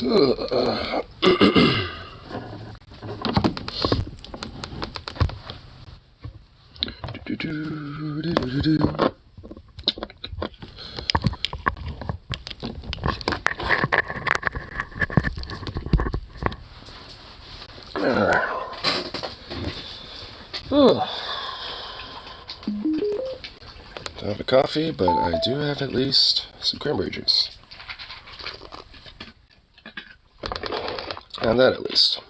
Don't have a coffee, but I do have at least some cranberry juice. And that at least.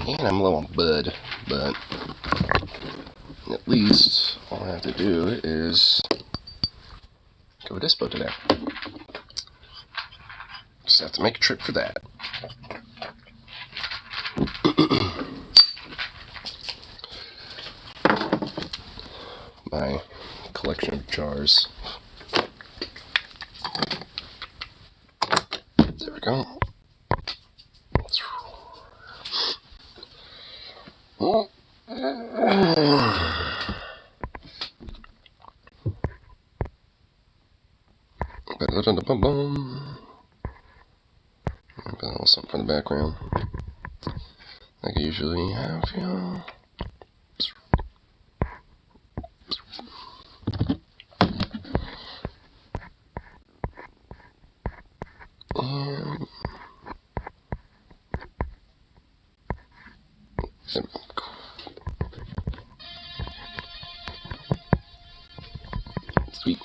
And I'm low on bud, but at least all I have to do is go to Dispo today. Just have to make a trip for that. My collection of jars. There we go. Got a little something for the background, like I usually have, you know. And sweet.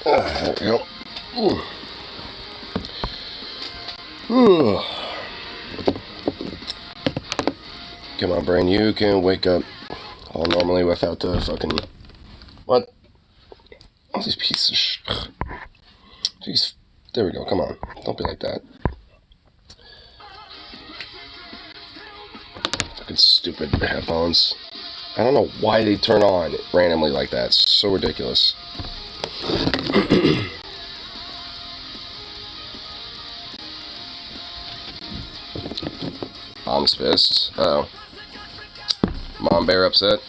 There we go. Ooh. Come on, brain, you can wake up all normally without the fucking... What? All these pieces of shit. Jeez. There we go, come on. Don't be like that. Fucking stupid headphones. I don't know why they turn on randomly like that. It's so ridiculous. Mom's pissed. Uh-oh. Mom bear upset.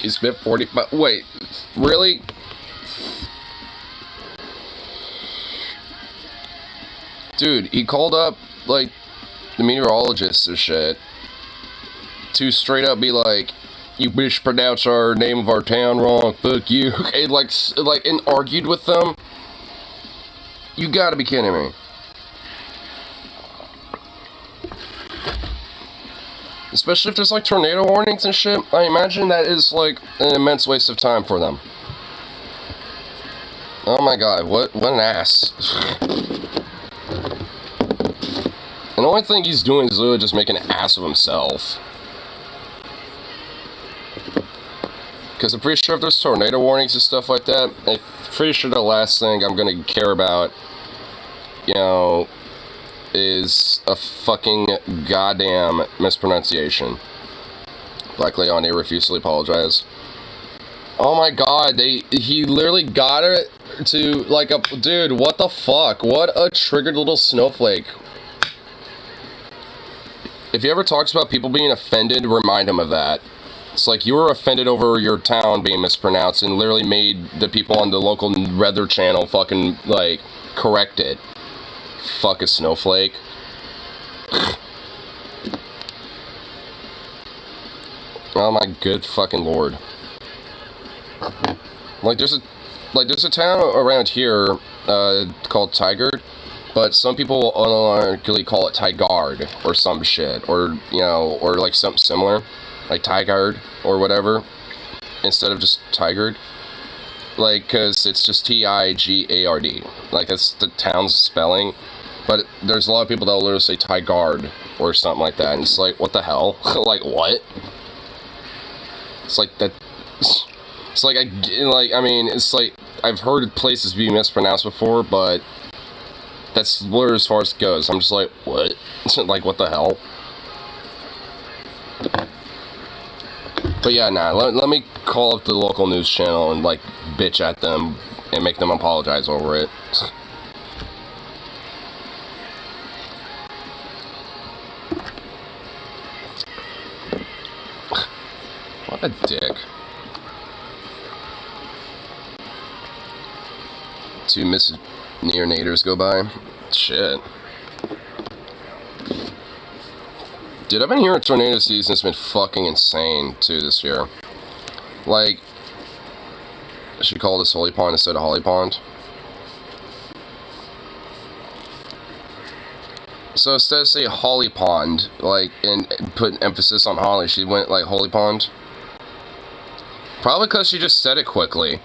He spent 40... But wait, really? Dude, he called up, like, the meteorologist and shit to straight up be like, you mispronounce our name of our town wrong, fuck you. And and argued with them. You gotta be kidding me. Especially if there's like tornado warnings and shit. I imagine that is like an immense waste of time for them. Oh my god, what an ass. And the only thing he's doing is literally just making an ass of himself. Because I'm pretty sure if there's tornado warnings and stuff like that, I'm pretty sure the last thing I'm gonna care about, you know, is a fucking goddamn mispronunciation. Black Leon, they refusely apologize. Oh my god, he literally got it to, like, dude, what the fuck? What a triggered little snowflake. If he ever talks about people being offended, remind him of that. It's like you were offended over your town being mispronounced and literally made the people on the local weather channel fucking, like, correct it. Fuck a snowflake. Oh my good fucking lord. Like there's a town around here called Tigard, but some people unironically call it Tigard or some shit, or you know, or like something similar, like Tigard or whatever, instead of just Tigard. Like, cause it's just Tigard. Like that's the town's spelling. But there's a lot of people that will literally say Tigard or something like that, and it's like, what the hell? Like, what? It's like that. It's like, I mean, it's like, I've heard places be mispronounced before, but that's literally as far as it goes. I'm just like, what? Like, what the hell? But yeah, nah, let me call up the local news channel and, like, bitch at them and make them apologize over it. What a dick. 2 missed neonators go by. Shit. Dude, I've been hearing tornado season's been fucking insane, too, this year. Like, I should call this Holy Pond instead of Holly Pond. So instead of say Holly Pond, like, and put emphasis on Holly, she went, like, Holy Pond. Probably because she just said it quickly.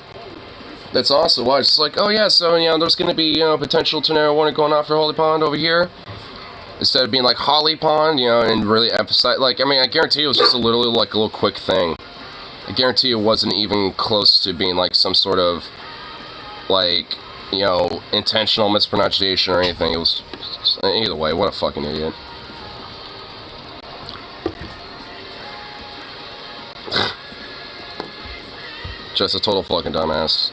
That's also why. It's like, oh yeah, so, you know, there's going to be, you know, potential tornado warning going out for Holy Pond over here. Instead of being like Holly Pond, you know, and really emphasize, like, I mean, I guarantee it was just literally like a little quick thing. I guarantee it wasn't even close to being like some sort of, like, you know, intentional mispronunciation or anything. It was, either way, what a fucking idiot. Just a total fucking dumbass.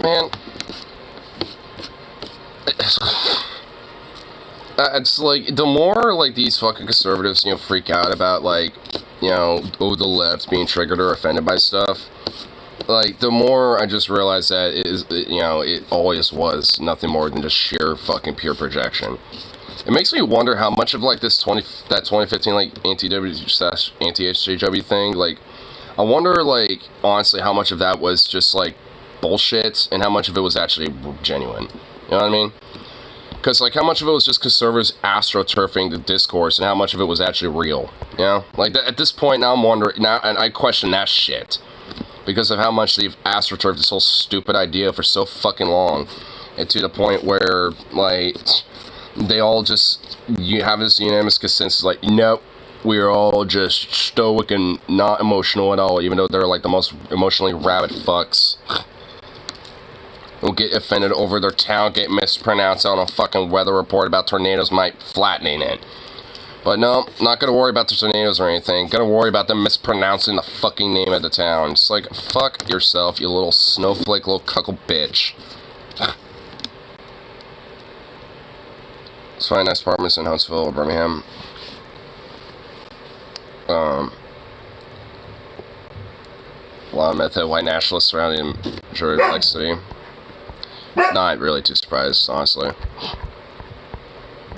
Man, it's like, the more, like, these fucking conservatives, you know, freak out about, like, you know, oh, the left being triggered or offended by stuff, like, the more I just realize that it is, you know, it always was nothing more than just sheer fucking pure projection. It makes me wonder how much of, like, that 2015, like, anti-HJW thing, like, I wonder, like, honestly, how much of that was just, like, bullshit, and how much of it was actually genuine. You know what I mean? Because, like, how much of it was just conservatives astroturfing the discourse, and how much of it was actually real. You know? Like, at this point, now I'm wondering, now, and I question that shit. Because of how much they've astroturfed this whole stupid idea for so fucking long. And to the point where, like, they all just, you have this unanimous consensus, like, nope, we're all just stoic and not emotional at all, even though they're, like, the most emotionally rabid fucks. Will get offended over their town get mispronounced on a fucking weather report about tornadoes might flattening it. But no, not gonna worry about the tornadoes or anything. Gonna worry about them mispronouncing the fucking name of the town. It's like, fuck yourself, you little snowflake, little cuckle bitch. Let's find nice apartments in Huntsville or Birmingham. A lot of method white nationalists surrounding majority of Lake City. Not really too surprised, honestly.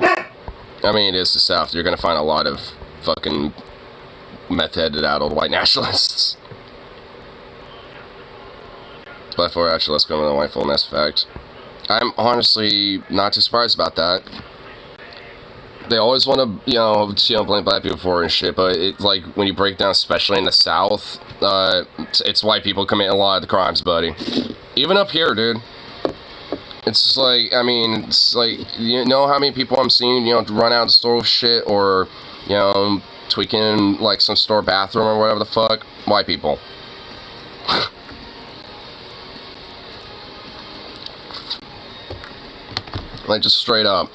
I mean, it is the South. You're gonna find a lot of fucking meth-headed out old white nationalists. But for actually, let's go into the white full Mass Effect. I'm honestly not too surprised about that. They always want to, you know, blame black people for it and shit, but it's like, when you break down, especially in the South, it's white people committing a lot of the crimes, buddy. Even up here, dude. It's like, I mean, it's like, you know how many people I'm seeing, you know, run out of the store with shit, or, you know, tweaking, like, some store bathroom or whatever the fuck? White people. Like, just straight up.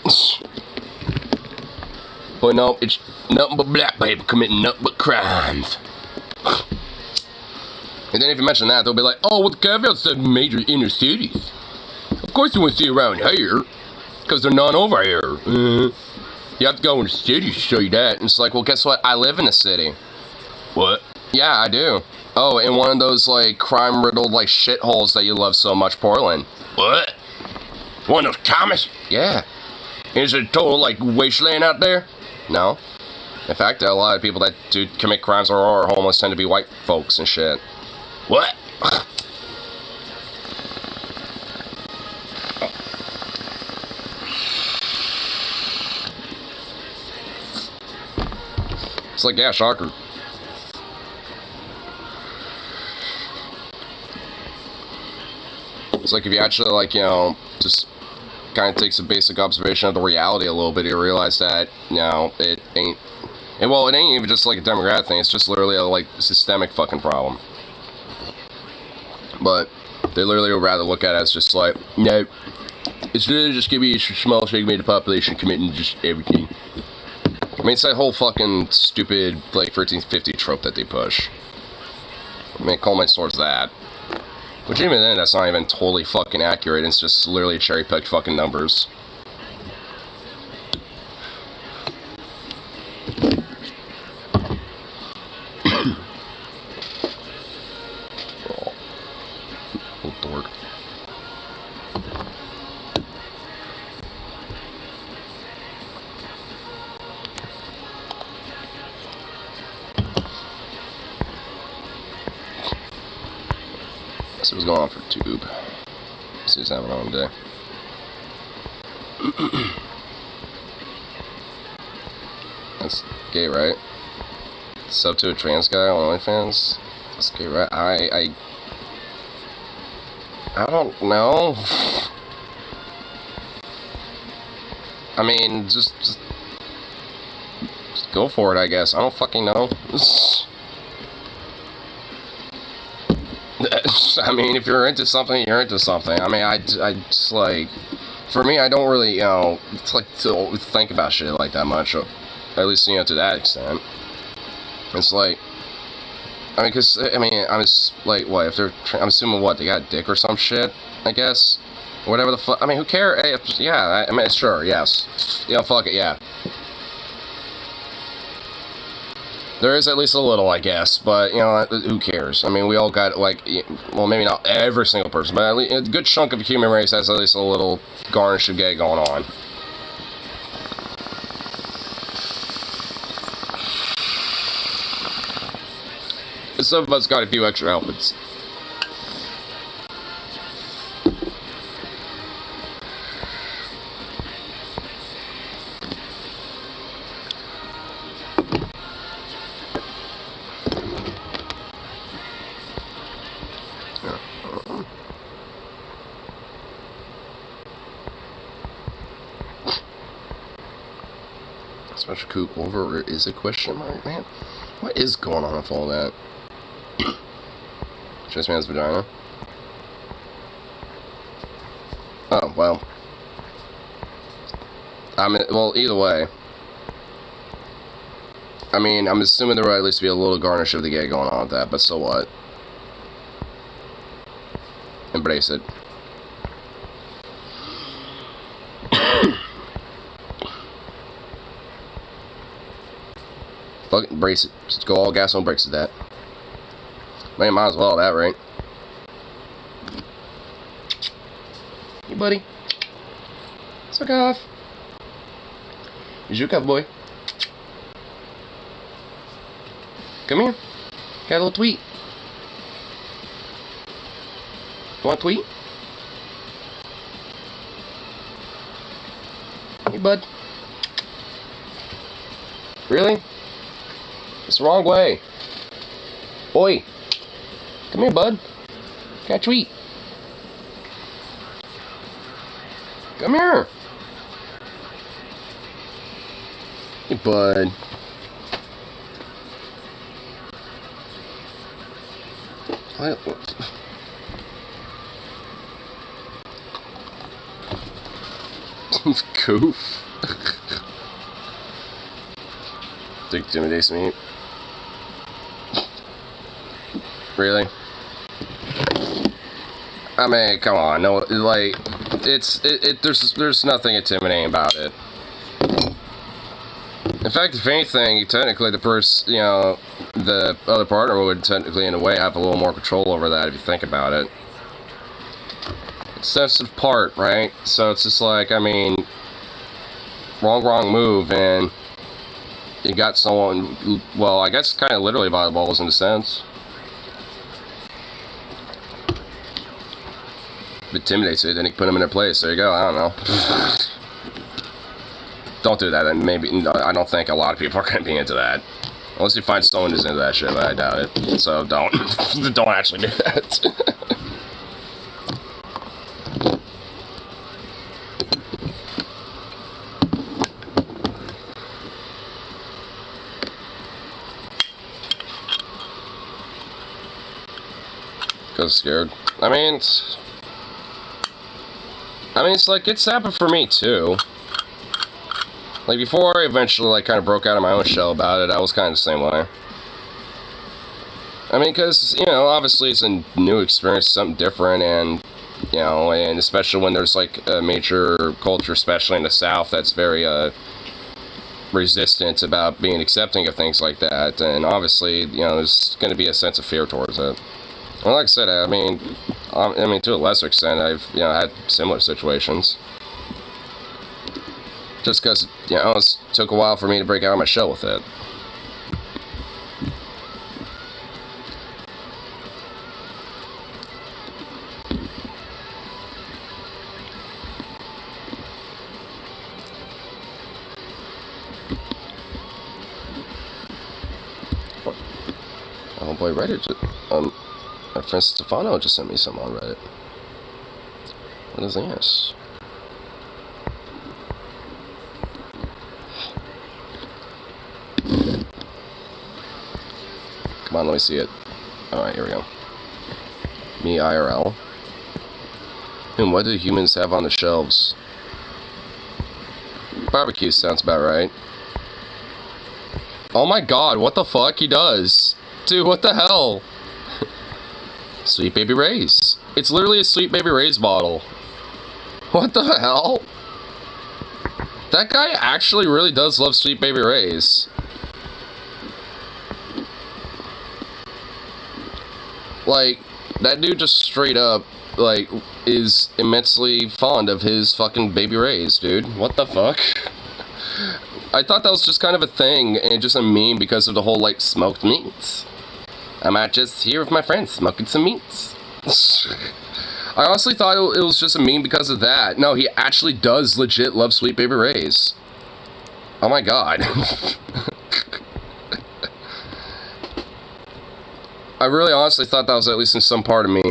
But no, it's nothing but black people committing nothing but crimes. And then if you mention that, they'll be like, oh, well, the caveats said major inner cities. Of course you won't see around here, because they're not over here. You have to go in the city to show you that. And it's like, well, guess what? I live in the city. What? Yeah, I do. Oh, in one of those, like, crime-riddled, like, shitholes that you love so much, Portland. What? One of Thomas? Yeah. Is it a total, like, wasteland out there? No. In fact, a lot of people that do commit crimes or are homeless tend to be white folks and shit. What? It's like, yeah, shocker. It's like if you actually, like, you know, just kind of takes a basic observation of the reality a little bit, you realize that, you know, it ain't, and well, it ain't even just like a demographic thing, it's just literally a, like, systemic fucking problem. But they literally would rather look at it as just like, no, it's literally just gonna be a small segment of the population committing just everything. I mean, it's that whole fucking stupid, like, 1350 trope that they push. I mean, call my source that. Which even then, that's not even totally fucking accurate, it's just literally cherry-picked fucking numbers. Oh, dork. Let's see what's going on for Tube. Let's see who's having a long day. That's gay, right? Sub to a trans guy on OnlyFans? That's gay, right? I don't know. I mean, just go for it, I guess. I don't fucking know. I mean, if you're into something, you're into something. I mean, I just, like, for me, I don't really, you know, it's like to think about shit like that much, or at least, you know, to that extent. It's like, I mean, because, I mean, I'm just, like, what, if they're, I'm assuming, what, they got a dick or some shit, I guess? Whatever the fuck, I mean, who cares? Hey, yeah, I mean, sure, yes. You know, fuck it, yeah. There is at least a little, I guess, but, you know, who cares? I mean, we all got, like, well, maybe not every single person, but at least a good chunk of the human race has at least a little garnish of gay going on. Some of us got a few extra elements. Special coop over is a question mark, man. What is going on with all that? Just man's vagina. Oh, well. I mean, well, either way. I mean, I'm assuming there will at least be a little garnish of the gay going on with that, but so what? Embrace it. Fuck it, embrace it. Just go all gas on brakes at that. Man, might as well, that right? Hey, buddy. Suck off. Is you a cowboy? Come here. Got a little tweet. You want a tweet? Hey, bud. Really? It's the wrong way. Boy. Come here, bud. Got a tweet. Come here. Hey, bud. Goof. Dick intimidates me. Really? I mean, come on, no, like, there's nothing intimidating about it. In fact, if anything, technically the person, you know, the other partner would technically, in a way, have a little more control over that if you think about it. It's a sensitive part, right? So it's just like, I mean, wrong move, and you got someone, well, I guess kind of literally by the balls in a sense. Intimidates it, then you put them in their place. There you go. I don't know. Don't do that. And maybe, no, I don't think a lot of people are going to be into that. Unless you find someone who's into that shit, but I doubt it. So don't. Don't actually do that. Cause scared. I mean, it's like, it's happened for me too. Like, before I eventually, like, kind of broke out of my own shell about it, I was kind of the same way. I mean, because, you know, obviously it's a new experience, something different, and, you know, and especially when there's, like, a major culture, especially in the South, that's very, resistant about being accepting of things like that, and obviously, you know, there's going to be a sense of fear towards it. Well, like I said, I mean, to a lesser extent, I've, you know, had similar situations. Just because, you know, it took a while for me to break out of my shell with it. Oh boy, Reddit, my friend Stefano just sent me some on Reddit. What is this? Come on, let me see it. Alright, here we go. Me IRL. What do humans have on the shelves? Barbecue sounds about right. Oh my god, what the fuck? He does. Dude, what the hell? Sweet Baby Ray's. It's literally a Sweet Baby Ray's bottle. What the hell? That guy actually really does love Sweet Baby Ray's. Like, that dude just straight up, like, is immensely fond of his fucking Baby Ray's, dude. What the fuck? I thought that was just kind of a thing, and just a meme because of the whole, like, smoked meats. I'm out just here with my friends, smoking some meats. I honestly thought it was just a meme because of that. No, he actually does legit love Sweet Baby Ray's. Oh my god. I really honestly thought that was at least in some part of me.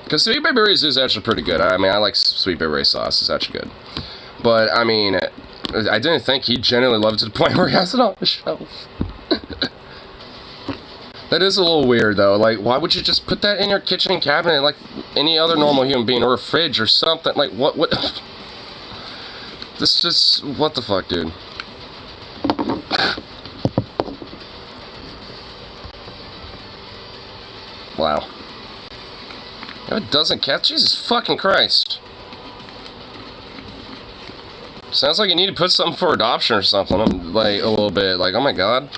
Because Sweet Baby Ray's is actually pretty good. I mean, I like Sweet Baby Ray's sauce. It's actually good. But, I mean, I didn't think he genuinely loved it to the point where he has it on the shelf. That is a little weird, though. Like, why would you just put that in your kitchen cabinet like any other normal human being, or a fridge or something? Like, what? This just, what the fuck, dude? Wow. You have a dozen cats? Jesus fucking Christ. Sounds like you need to put something for adoption or something. I'm like, a little bit, like, oh my god.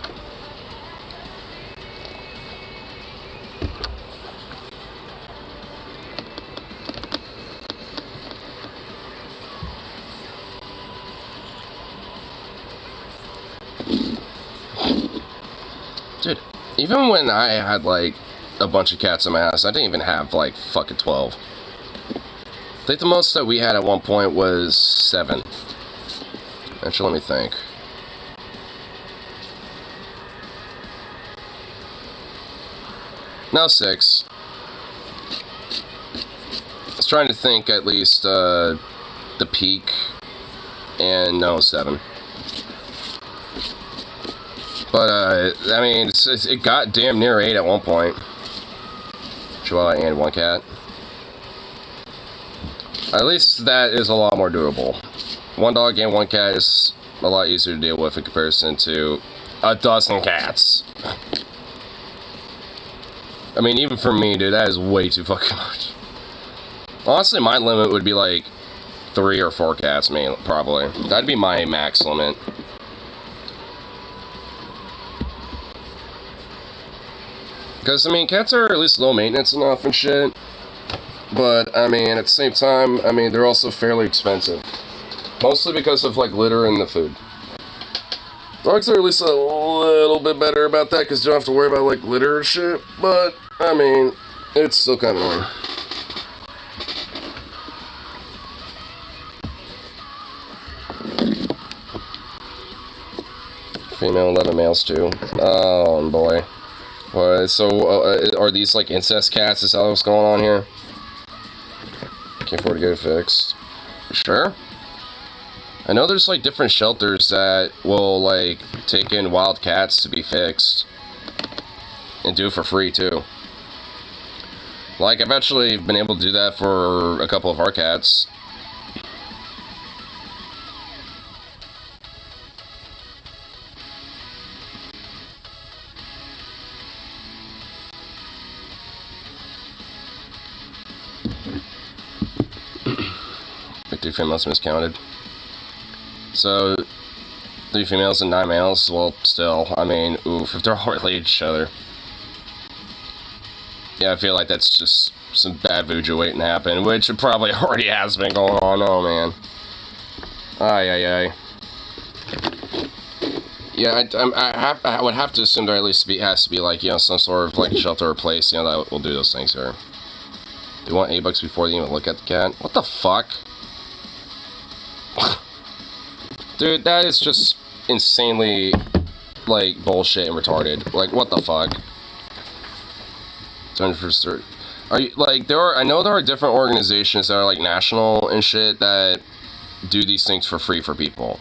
Dude, even when I had, like, a bunch of cats in my house, I didn't even have, like, fucking 12. I think the most that we had at one point was 7. Actually, let me think. No, 6. I was trying to think at least, the peak, and no, 7. But, I mean, it got damn near 8 at one point. Chihuahua and 1 cat. At least that is a lot more doable. 1 dog and 1 cat is a lot easier to deal with in comparison to a dozen cats. I mean, even for me, dude, that is way too fucking much. Honestly, my limit would be like 3 or 4 cats, probably. That'd be my max limit. Because, I mean, cats are at least low maintenance enough and shit. But, I mean, at the same time, I mean, they're also fairly expensive. Mostly because of, like, litter in the food. Dogs are at least a little bit better about that because you don't have to worry about, like, litter and shit. But, I mean, it's still kind of annoying. female, 11 males too. Oh boy. So are these like incest cats? Is that what's going on here? Can't afford to get it fixed. Sure. I know there's like different shelters that will like take in wild cats to be fixed. And do it for free too. Like I've actually been able to do that for a couple of our cats. Like 3 females miscounted. So 3 females and 9 males. Well, still, I mean, oof, if they're all related to each other. Yeah, I feel like that's just some bad voodoo waiting to happen, which it probably already has been going on. Oh man. Ay. Yeah, I would have to assume there at least has to be like, you know, some sort of like shelter or place, you know, that will do those things here. Do you want $8 before they even look at the cat? What the fuck? Dude, that is just insanely like bullshit and retarded. Like, what the fuck? Are you like I know there are different organizations that are like national and shit that do these things for free for people.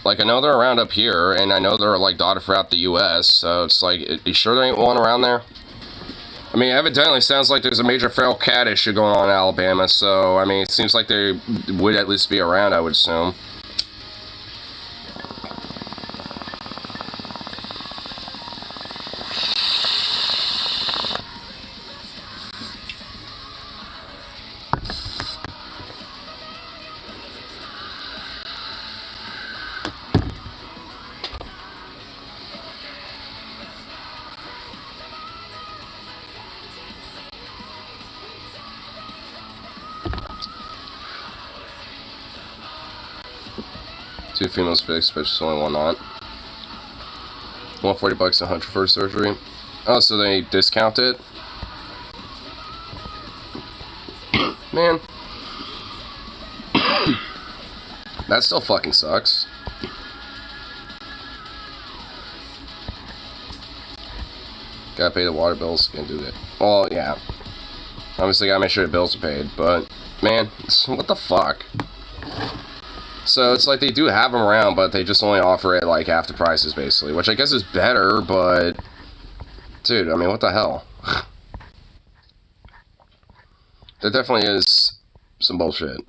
Like I know they're around up here, and I know they're like dotted throughout the U.S. So it's like, you sure there ain't one around there? I mean, evidently sounds like there's a major feral cat issue going on in Alabama. So I mean, it seems like they would at least be around, I would assume. Two females fixed, but just only one not. $140 $100 for surgery. Oh, so they discount it? Man. That still fucking sucks. Gotta pay the water bills, can't do that. Well, yeah. Obviously gotta make sure the bills are paid, but, man, what the fuck? So it's like they do have them around, but they just only offer it like half the prices, basically. Which I guess is better, but... Dude, I mean, what the hell? There definitely is some bullshit.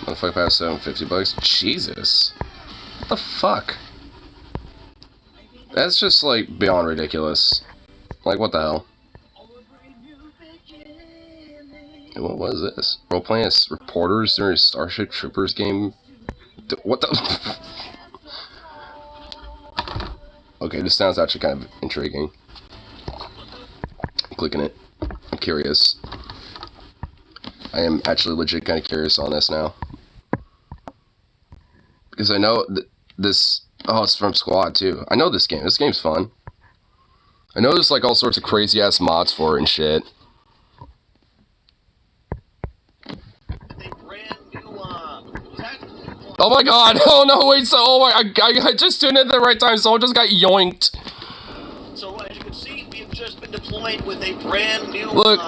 Motherfucker passed $750. Jesus. What the fuck? That's just like beyond ridiculous. Like, what the hell? And what was this? Role playing as reporters during a Starship Troopers game? What the? Okay, this sounds actually kind of intriguing. I'm clicking it. I'm curious. I am actually legit kind of curious on this now. Because I know this... Oh, it's from Squad, too. I know this game. This game's fun. I know there's, like, all sorts of crazy-ass mods for it and shit. Oh my god! Oh no, wait, so... Oh my... I just tuned in at the right time, someone just got yoinked. So, as you can see, we've just been deployed with a brand new... Look.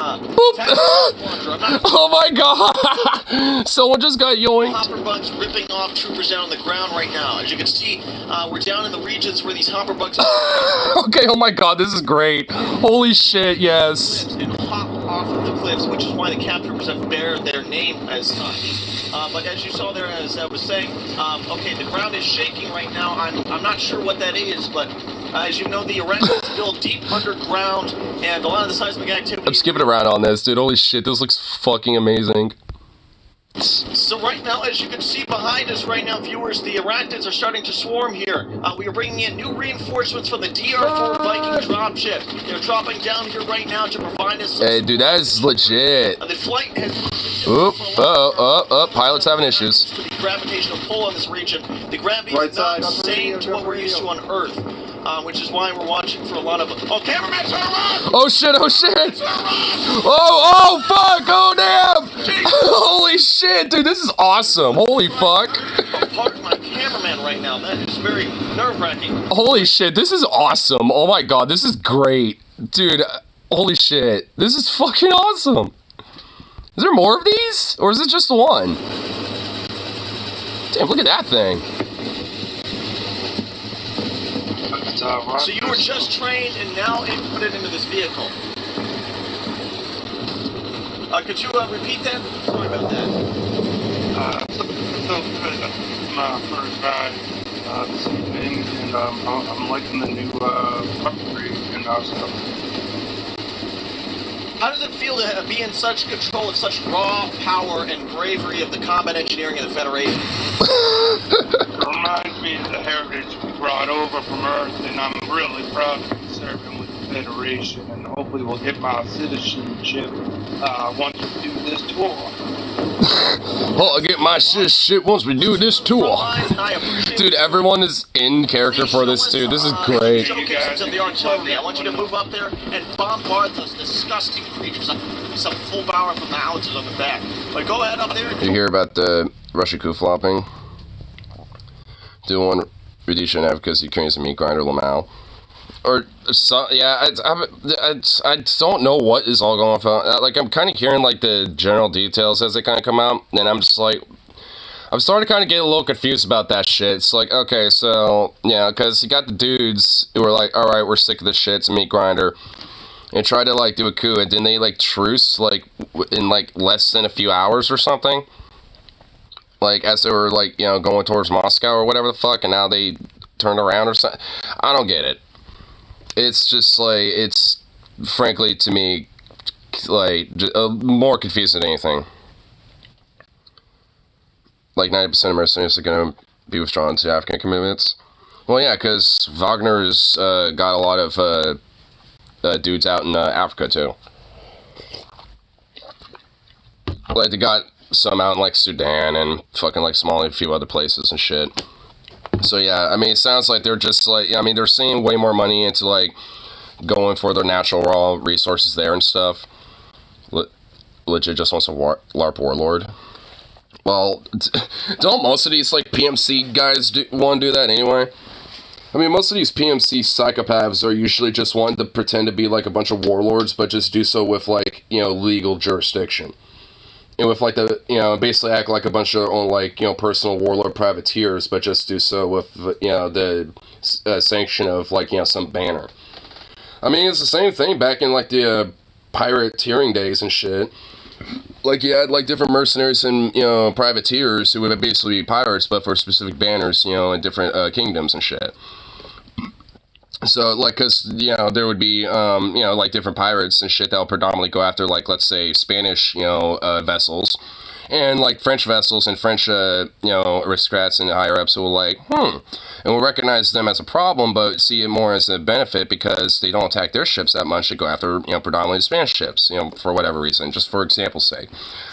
Oh my god! Someone just got yoinked. Hopper bugs ripping off troopers down on the ground right now. As you can see, we're down in the regions where these hopper bugs... Okay, oh my god, this is great. Holy shit, yes. ...and hop off of the cliffs, which is why the cap troopers have bared their name as such. But as you saw there, as I was saying, okay, the ground is shaking right now. I'm not sure what that is, but as you know, the Iraq is still deep underground, and a lot of the seismic activity... I'm skipping around on this, dude. Holy shit, this looks fucking amazing. So right now, as you can see behind us right now, viewers, the arachnids are starting to swarm here. We are bringing in new reinforcements for the DR4 Viking dropship. They're dropping down here right now to provide us. Hey, dude, that is legit. The flight has. Oop, pilot's having issues. The gravitational pull on this region. The gravity is not the same to what we're used to on Earth, which is why we're watching for a lot of. Oh, cameraman, turn around! Oh shit! Oh shit! Oh fuck! Oh damn! Holy shit, dude! This is awesome! Holy fuck! Pardon my cameraman right now. That is very nerve-wracking. Holy shit! This is awesome! Oh my god! This is great, dude! Holy shit! This is fucking awesome! Is there more of these? Or is it just the one? Damn, look at that thing. So you were just trained and now inputted into this vehicle. Could you repeat that? Sorry about that. My first ride this evening, and I'm liking the new upgrade and stuff. How does it feel to be in such control of such raw power and bravery of the combat engineering of the Federation? It reminds me of the heritage we brought over from Earth, and I'm really proud to be serving with the Federation, and hopefully we'll get my citizenship once we do this tour. Well, I'll get my shit once we do this tour. Dude, everyone is in character for this too. This is great. Of the artillery. I want you to move up there and bombard those disgusting creatures. Some full power from the houses on the back. But go ahead up there. You hear about the Russian coup flopping? Do one Rhodesian advocacy curious meat grinder Lamau. Or so, yeah, I don't know what is all going on. Like, I'm kind of hearing like the general details as they kind of come out, and I'm just like, I'm starting to kind of get a little confused about that shit. It's like, okay, so yeah, because you got the dudes who are like, all right, we're sick of this shit, it's a meat grinder, and try to like do a coup, and then they like truce like in like less than a few hours or something. Like as they were like, you know, going towards Moscow or whatever the fuck, and now they turned around or something. I don't get it. It's just like, it's frankly to me like more confusing than anything. Like 90% of mercenaries are going to be withdrawn to African commitments. Well, yeah, because Wagner's got a lot of dudes out in Africa too. Like they got some out in like Sudan and fucking like Somalia, a few other places and shit. So yeah, I mean, it sounds like they're just like, I mean, they're seeing way more money into like going for their natural raw resources there and stuff. Legit just wants a LARP warlord. Well, don't most of these like PMC guys want to do that anyway? I mean, most of these PMC psychopaths are usually just wanting to pretend to be like a bunch of warlords, but just do so with like, you know, legal jurisdiction. And with like the, you know, basically act like a bunch of their own like, you know, personal warlord privateers, but just do so with, you know, the sanction of like, you know, some banner. I mean, it's the same thing back in like the pirateering days and shit. Like you had like different mercenaries and, you know, privateers who would basically be pirates, but for specific banners, you know, in different kingdoms and shit. So, like, because, you know, there would be, you know, like, different pirates and shit that will predominantly go after, like, let's say, Spanish, you know, vessels. And, like, French vessels and French, you know, aristocrats and higher-ups will, like, and will recognize them as a problem, but see it more as a benefit because they don't attack their ships that much. They go after, you know, predominantly the Spanish ships, you know, for whatever reason, just for example's sake.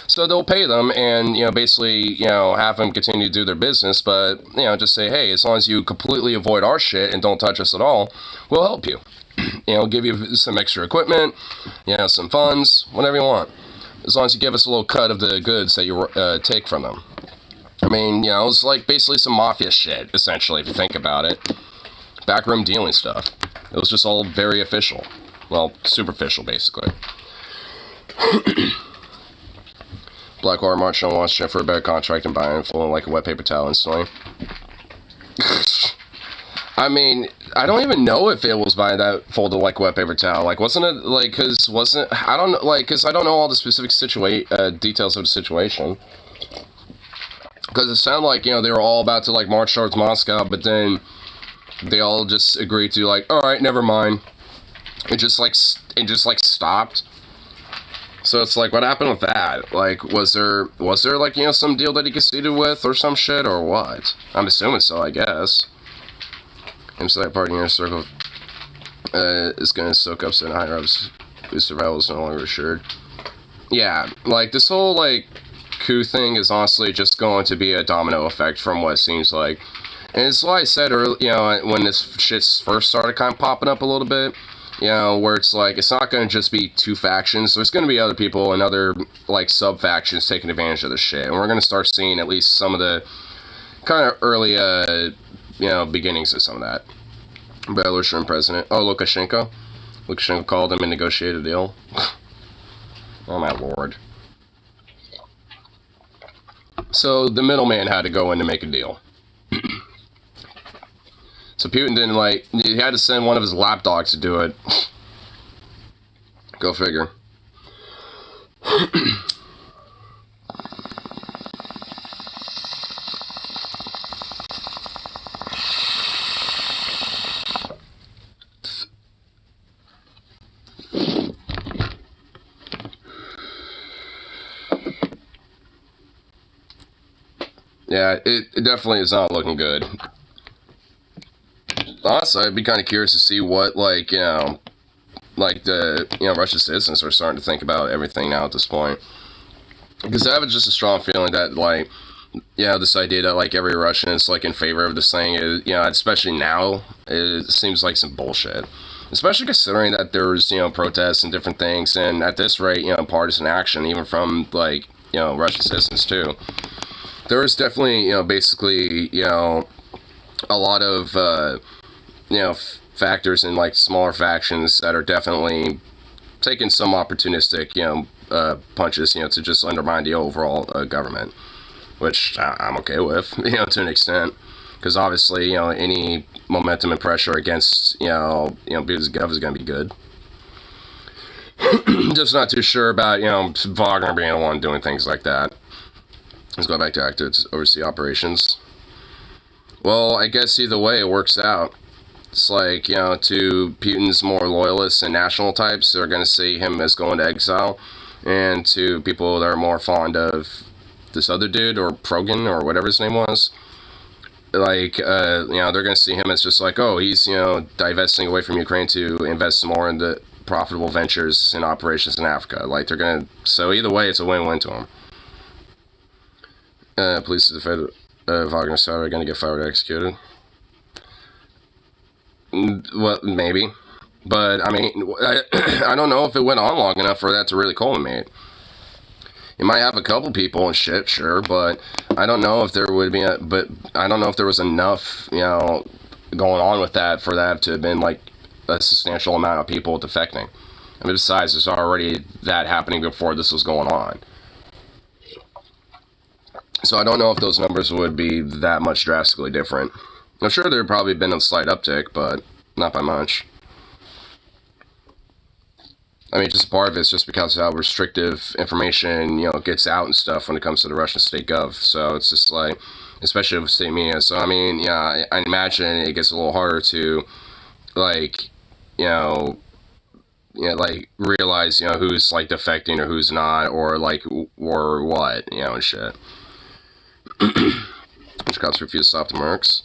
So they'll pay them and, you know, basically, you know, have them continue to do their business, but, you know, just say, hey, as long as you completely avoid our shit and don't touch us at all, we'll help you. You know, give you some extra equipment, you know, some funds, whatever you want. As long as you give us a little cut of the goods that you take from them. I mean, you know, it's like basically some mafia shit, essentially, if you think about it. Backroom dealing stuff. It was just all very official. Well, superficial, basically. Blackwater marched on Washington for a better contract and buying full like a wet paper towel instantly. I mean, I don't even know if it was buying that folded like wet paper towel. Like, wasn't it like, cause wasn't, I don't know, like, cause I don't know all the specific details of the situation. Cause it sounded like, you know, they were all about to like march towards Moscow, but then they all just agreed to like, all right, never mind. It just like stopped. So it's like, what happened with that? Like, was there like, you know, some deal that he conceded with or some shit or what? I'm assuming so, I guess. Inside party in your circle is gonna soak up certain higher ups whose survival is no longer assured. Yeah, like this whole like coup thing is honestly just going to be a domino effect from what it seems like. And it's like I said earlier, you know, when this shit first started kind of popping up a little bit, you know, where it's like, it's not going to just be two factions. There's going to be other people and other, like, sub-factions taking advantage of this shit. And we're going to start seeing at least some of the kind of early, you know, beginnings of some of that. Belarusian president. Oh, Lukashenko. Lukashenko called him and negotiated a deal. Oh, my lord. So, the middleman had to go in to make a deal. So Putin didn't, like, he had to send one of his lapdogs to do it. Go figure. Yeah, it definitely is not looking good. Honestly, I'd be kind of curious to see what, like, you know, like the, you know, Russian citizens are starting to think about everything now at this point. Because I have just a strong feeling that, like, you know, this idea that, like, every Russian is, like, in favor of this thing is, you know, especially now, it seems like some bullshit. Especially considering that there's, you know, protests and different things, and at this rate, you know, partisan action, even from, like, you know, Russian citizens, too. There is definitely, you know, basically, you know, a lot of, you know, factors in, like, smaller factions that are definitely taking some opportunistic, you know, punches, you know, to just undermine the overall government, which I'm okay with, you know, to an extent, because obviously, you know, any momentum and pressure against, you know, Boo's gov is going to be good. Just not too sure about, you know, Wagner being the one doing things like that. Let's go back to active overseas operations. Well, I guess either way it works out. It's like, you know, to Putin's more loyalists and national types, they're going to see him as going to exile. And to people that are more fond of this other dude, or Progin, or whatever his name was, like, you know, they're going to see him as just like, oh, he's, you know, divesting away from Ukraine to invest more in the profitable ventures and operations in Africa. Like, they're going to, so either way, it's a win-win to him. Police defended Wagner Sauer are going to get fired or executed. Well, maybe. But, I mean, I don't know if it went on long enough for that to really culminate. You might have a couple people and shit, sure, but I don't know if there would be I don't know if there was enough, you know, going on with that for that to have been, like, a substantial amount of people defecting. I mean, besides, there's already that happening before this was going on. So I don't know if those numbers would be that much drastically different. I'm sure there would probably been a slight uptick, but not by much. I mean, just part of it's just because of how restrictive information, you know, gets out and stuff when it comes to the Russian state gov. So it's just like, especially with state media. So, I mean, yeah, I imagine it gets a little harder to, like, like, realize, you know, who's, like, defecting or who's not, or, like, or what, you know, and shit. Which cops refuse to stop the mercs.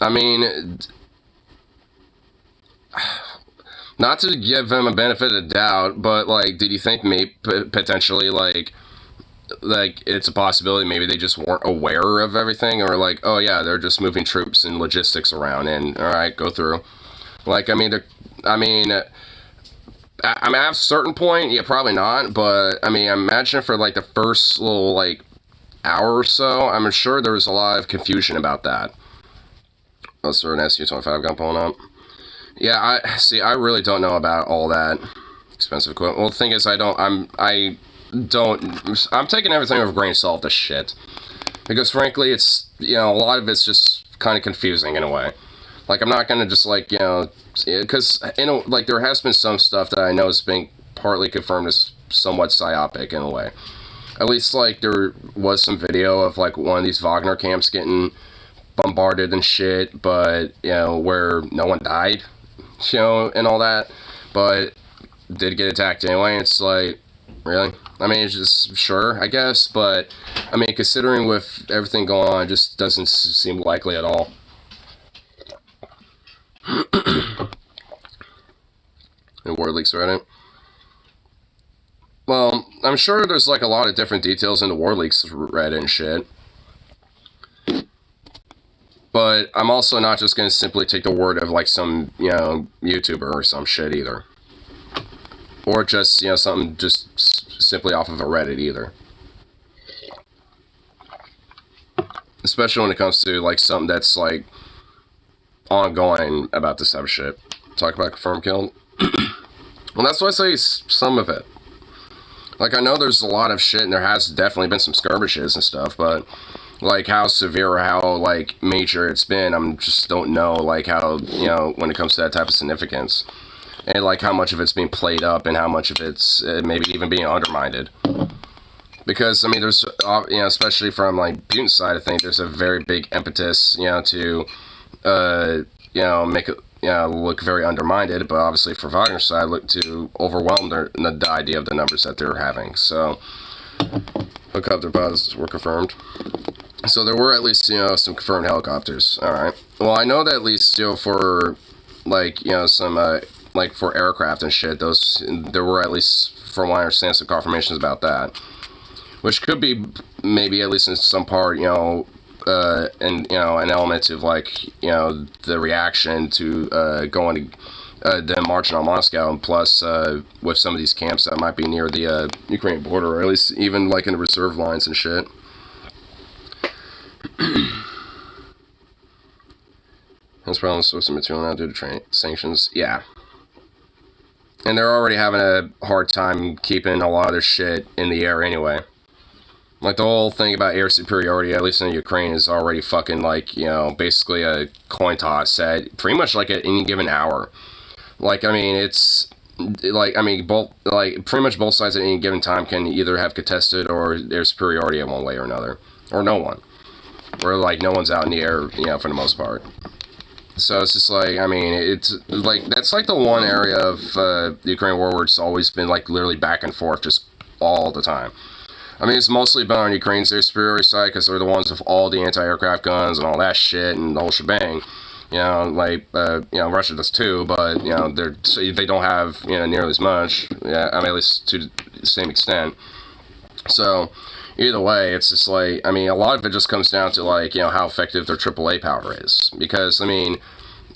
I mean, not to give them a benefit of the doubt, but, like, did you think maybe potentially, like it's a possibility maybe they just weren't aware of everything, or like, oh yeah, they're just moving troops and logistics around, and all right, go through. Like, I mean, at a certain point, yeah, probably not, but I mean, I imagine for like the first little like hour or so, I'm sure there was a lot of confusion about that. Oh, so an SU-25 gun pulling up. Yeah, I really don't know about all that expensive equipment. Well, the thing is, I'm taking everything with a grain of salt, this shit. Because frankly, it's, you know, a lot of it's just kind of confusing in a way. Like, I'm not gonna just, like, you know, because, you know, like, there has been some stuff that I know is being partly confirmed as somewhat psyopic in a way. At least, like, there was some video of, like, one of these Wagner camps getting bombarded and shit, but, you know, where no one died, you know, and all that, but did get attacked anyway. It's like, Really? I mean, it's just, sure, I guess, but, I mean, considering with everything going on, it just doesn't seem likely at all. In Word Leaks Reddit. Well, I'm sure there's like a lot of different details in the Word Leaks Reddit and shit. But I'm also not just going to simply take the word of like some, you know, YouTuber or some shit either. Or just, you know, something just simply off of a Reddit either. Especially when it comes to like something that's like ongoing about this type of shit. Talk about confirmed kill. Well, that's why I say some of it. Like, I know there's a lot of shit, and there has definitely been some skirmishes and stuff, but, like, how severe or how, like, major it's been, I just don't know, like, how, you know, when it comes to that type of significance. And, like, how much of it's being played up, and how much of it's maybe even being undermined. Because, I mean, there's, you know, especially from, like, Putin's side, I think there's a very big impetus, you know, to, you know, make it, you know, look very undermined, but obviously for Wagner's side, look to overwhelm the idea of the numbers that they're having. So, helicopter pilots were confirmed. So there were at least, you know, some confirmed helicopters. Alright. Well, I know that at least, you know, for, like, you know, some, like, for aircraft and shit, there were at least, from what I understand, some confirmations about that. Which could be, maybe, at least in some part, you know, and, you know, an element of, like, you know, the reaction to going to them marching on Moscow, and plus with some of these camps that might be near the Ukraine border, or at least even like in the reserve lines and shit. That's probably source of material now due to training sanctions. Yeah. And they're already having a hard time keeping a lot of their shit in the air anyway. Like, the whole thing about air superiority, at least in Ukraine, is already fucking, like, you know, basically a coin toss at pretty much, like, at any given hour. Like, I mean, it's, like, I mean, both, like, pretty much both sides at any given time can either have contested or air superiority in one way or another. Or no one. Or, like, no one's out in the air, you know, for the most part. So it's just like, I mean, it's, like, that's, like, the one area of the Ukraine war where it's always been, like, literally back and forth just all the time. I mean, it's mostly been on Ukraine's their superiority side because they're the ones with all the anti-aircraft guns and all that shit and the whole shebang. You know, like, you know, Russia does too, but, you know, they don't have, you know, nearly as much. Yeah, I mean, at least to the same extent. So, either way, it's just like, I mean, a lot of it just comes down to, like, you know, how effective their AAA power is. Because, I mean,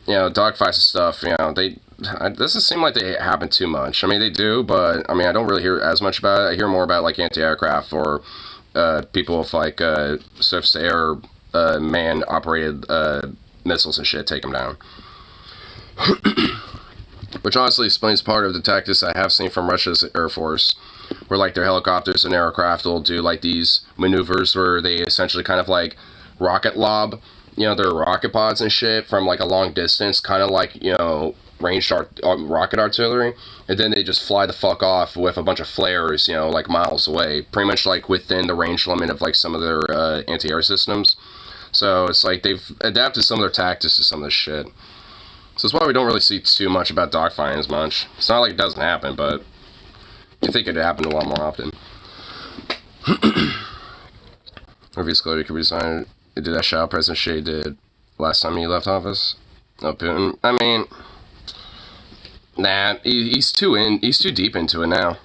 you know, dogfights and stuff, you know, it doesn't seem like they happen too much. I mean, they do, but, I mean, I don't really hear as much about it. I hear more about, like, anti-aircraft or people with, like, surface-to-air man-operated missiles and shit take them down. Which honestly explains part of the tactics I have seen from Russia's Air Force, where, like, their helicopters and aircraft will do, like, these maneuvers where they essentially kind of, like, rocket lob, you know, their rocket pods and shit from, like, a long distance, kind of like, you know, ranged rocket artillery, and then they just fly the fuck off with a bunch of flares, you know, like, miles away, pretty much, like, within the range limit of, like, some of their anti-air systems. So it's like they've adapted some of their tactics to some of this shit. So that's why we don't really see too much about dogfighting as much. It's not like it doesn't happen, but you think it'd happen a lot more often. Review Scality could be designed. It did that shot President Xi did last time he left office. No, Putin. I mean, nah, he's too deep into it now.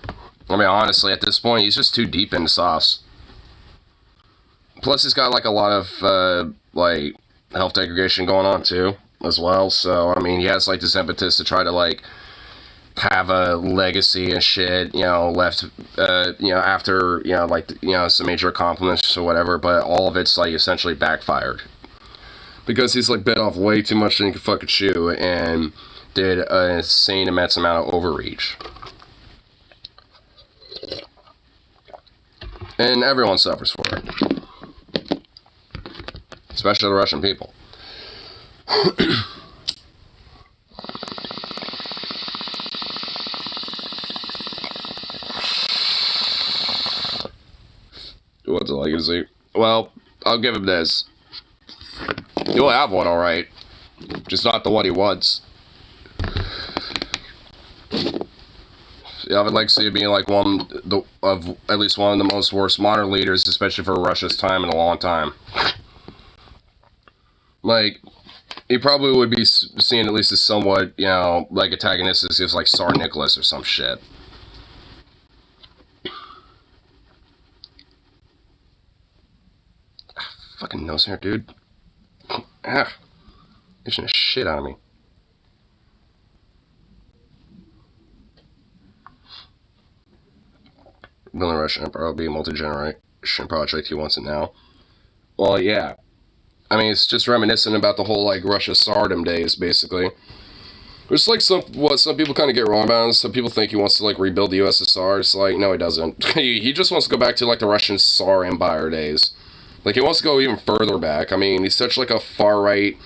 I mean, honestly, at this point, he's just too deep into sauce. Plus, he's got, like, a lot of, like, health degradation going on, too, as well. So, I mean, he has, like, this impetus to try to, like, have a legacy and shit, you know, left, you know, after, you know, like, you know, some major accomplishments or whatever, but all of it's, like, essentially backfired. Because he's, like, bit off way too much than he could fucking chew, and did an insane immense amount of overreach. And everyone suffers for it. Especially the Russian people. What's a legacy? Well, I'll give him this. He'll have one, alright. Just not the one he wants. I would like to see it being like at least one of the most worst modern leaders, especially for Russia's time in a long time. Like, he probably would be seen at least as somewhat, you know, like antagonistic as like Tsar Nicholas or some shit. Fucking nose hair, dude. Ah, itching the shit out of me. Building a Russian Empire will be a multi-generation project. He wants it now. Well, yeah. I mean, it's just reminiscent about the whole, like, Russia Tsardom days, basically. It's like what some people kind of get wrong about. Some people think he wants to, like, rebuild the USSR. It's like, no, he doesn't. He just wants to go back to, like, the Russian Tsar Empire days. Like, he wants to go even further back. I mean, he's such, like, a far-right,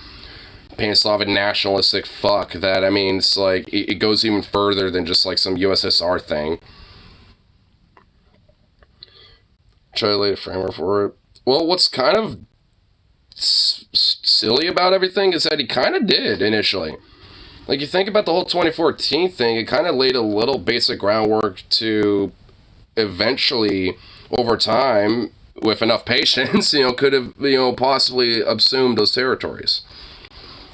pan-Slavic nationalistic fuck that, I mean, it's like, it goes even further than just, like, some USSR thing. Try to lay a framework for it. Well, what's kind of silly about everything is that he kind of did initially. Like, you think about the whole 2014 thing, it kind of laid a little basic groundwork to eventually, over time, with enough patience, you know, could have, you know, possibly assumed those territories.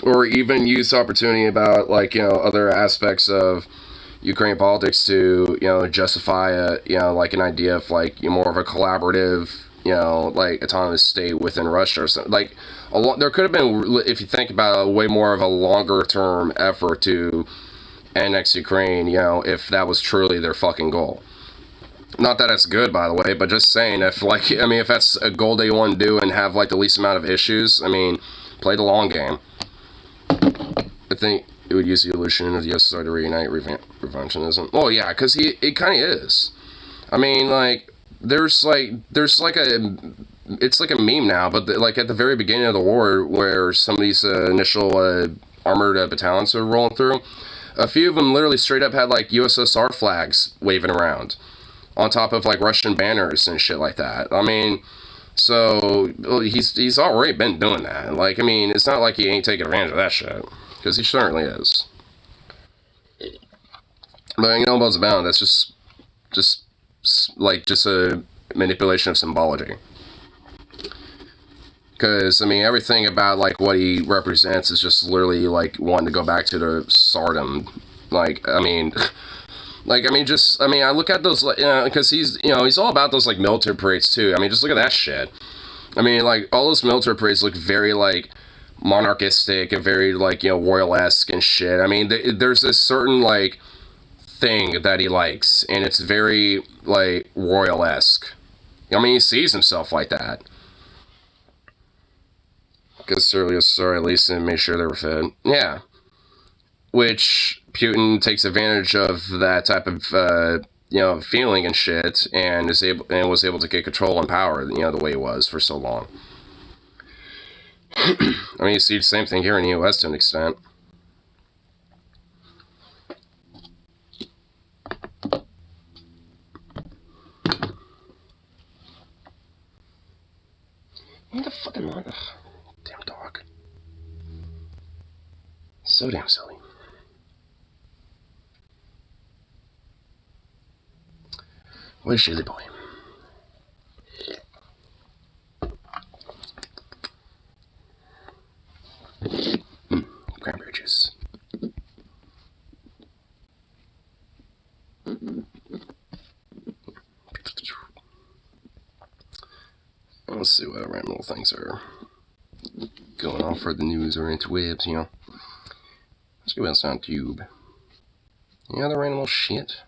Or even use the opportunity about, like, you know, other aspects of Ukraine politics to, you know, justify a, you know, like an idea of, like, you know, more of a collaborative, you know, like, autonomous state within Russia or something. Like, there could have been, if you think about it, way more of a longer-term effort to annex Ukraine, you know, if that was truly their fucking goal. Not that it's good, by the way, but just saying, if, like, I mean, if that's a goal they want to do and have, like, the least amount of issues, I mean, play the long game. I think it would use the illusion of the USSR to reunite revisionism. Oh, yeah, because it kind of is. I mean, like, there's like a, it's like a meme now, but like at the very beginning of the war, where some of these initial armored battalions are rolling through, a few of them literally straight up had like USSR flags waving around on top of like Russian banners and shit like that. I mean, so he's already been doing that. Like, I mean, it's not like he ain't taking advantage of that shit, because he certainly is. But you know what's about, that's just a manipulation of symbology. Because, I mean, everything about, like, what he represents is just literally, like, wanting to go back to the Tsardom. Like, I mean, I look at those, like, you know, because he's all about those, like, military parades, too. I mean, just look at that shit. I mean, like, all those military parades look very, like, monarchistic and very, like, you know, royal-esque and shit. I mean, there's this certain, like, thing that he likes, and it's very, like, royal-esque. I mean, he sees himself like that. Because Sergio sorry, at least, and made sure they were fed. Yeah. Which Putin takes advantage of that type of, you know, feeling and shit, and was able to get control and power, you know, the way he was for so long. I mean, you see the same thing here in the U.S. to an extent. What the fuck am I? Ugh, damn dog. So damn silly. What a silly boy. Cranberry juice. Let's see what random little things are going on for the news or interwebs, you know. Let's go else on Tube. Yeah, the random little shit.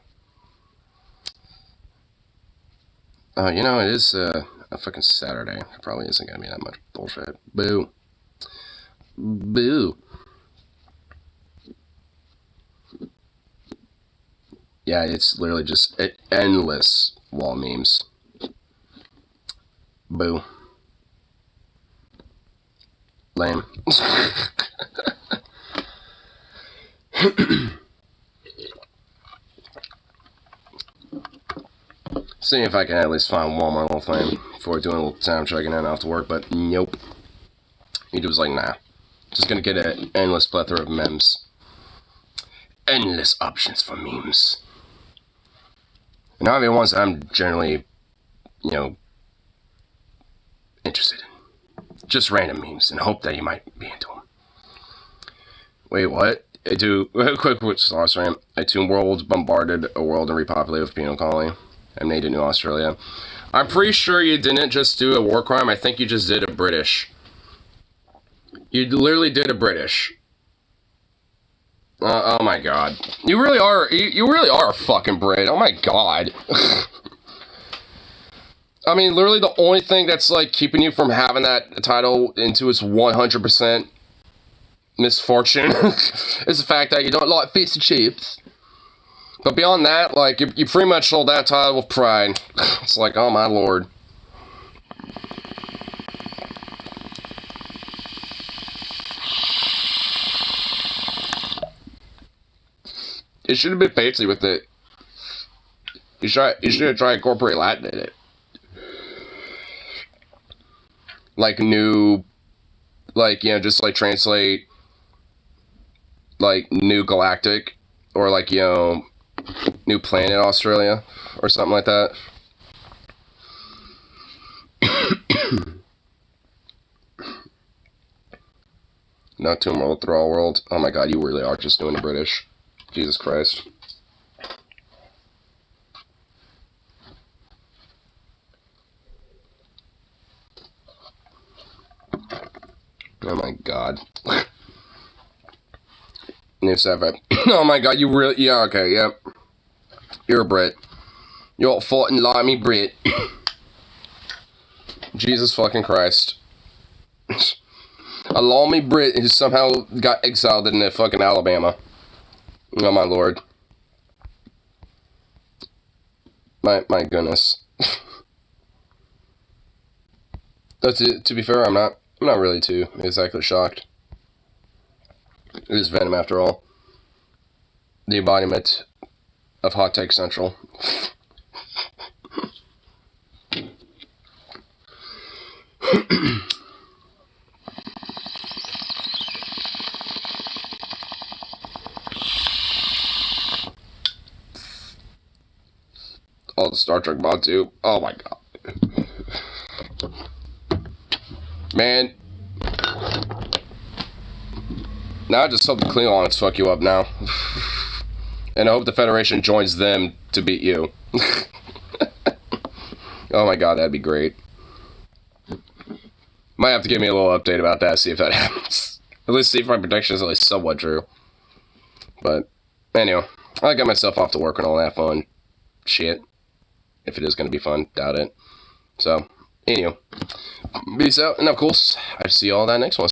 You know, it is a fucking Saturday. It probably isn't gonna be that much bullshit. Boo. Boo. Yeah, it's literally just endless wall memes. Boo. Lame. Seeing if I can at least find one more little thing before doing a little time checking in after work, but nope. He was like, nah. Just gonna get an endless plethora of memes. Endless options for memes. Not even ones that I'm generally, you know, interested in. Just random memes and hope that you might be into them. Wait, what? I do, quick sauce rant. I two worlds bombarded a world and repopulated with penal colony. I made it New Australia. I'm pretty sure you didn't just do a war crime. I think you just did a British. You literally did a British. Oh my god. You really are a fucking Brit. Oh my god. I mean, literally the only thing that's, like, keeping you from having that title into its 100% misfortune is the fact that you don't like fish and chips. But beyond that, like, you pretty much hold that title with pride. It's like, oh my lord. You should have been fancy with it. You should have tried to incorporate Latin in it. Like new, like, you know, just like translate, like, New Galactic, or like, you know, New Planet Australia, or something like that. Not Tomb World, Thrall World. Oh my god, you really are just doing the British. Jesus Christ. Oh my god. New Sapphire. Oh my god, you really... Yeah, okay, yeah. You're a Brit. You're a fucking limey Brit. Jesus fucking Christ. A limey Brit who somehow got exiled in fucking Alabama. Oh my lord. My goodness. To be fair, I'm not really too exactly shocked. It is Venom after all. The embodiment of Hot Take Central. Oh, the Star Trek mod too. Oh my god. Man. Now I just hope the Klingons fuck you up now. And I hope the Federation joins them to beat you. Oh my god, that'd be great. Might have to give me a little update about that, see if that happens. At least see if my prediction is at least somewhat true. But, anyway, I got myself off to work and all that fun shit. If it is going to be fun, doubt it. So, anyway, peace out, and of course, I see you all that next one.